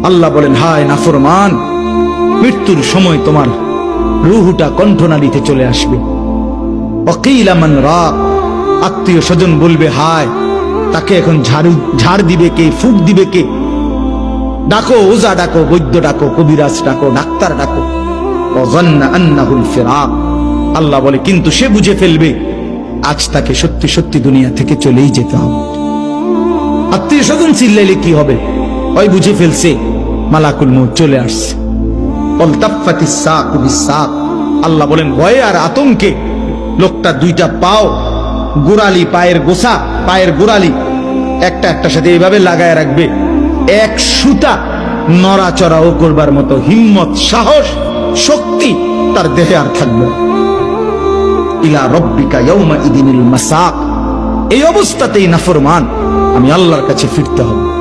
আল্লাহ বলেন, হায় নাফরমান, মৃত্যুর সময় তোমার রুহুটা কণ্ঠনালীতে চলে আসবে। ওয়াকিলা মান রাক, আত্মীয় স্বজন বলবে, হায় তাকে এখন ঝাড় দিবে কে, ফুক দিবে কে? ডাকো, ওজা ডাকো, বৈদ্য ডাকো, কবিরাজ ডাকো, ডাক্তার ডাকো। ওয়াযান্না আন্নাহুল ফিরাক, আল্লাহ বলে কিন্তু সে বুঝে ফেলবে আজ তাকে সত্যি সত্যি দুনিয়া থেকে চলেই যেতে হবে। আত্মীয় স্বজন চিল্লাইলে কি হবে? ওই বুঝে ফেলছে মালাকুল মউত চলে আসছে। ওয়ালতাফাতিস সাকু বিসাক, আল্লাহ বলেন ভয়ে আর আতঙ্কে লোকটা দুইটা পাও, গোড়ালি, পায়ের গোছা, পায়ের গোড়ালি একটা একটার সাথে এইভাবে লাগায় রাখবে। এক সুতা নড়াচড়াও করবার মতো হিম্মত, সাহস, শক্তি তার দেহে আর থাকবে। ইলা রব্বিকা ইয়াউমা ইদিনিল মাসাক, এই অবস্থাতেই নাফরমান আমি আল্লাহর কাছে ফিরতে হবে।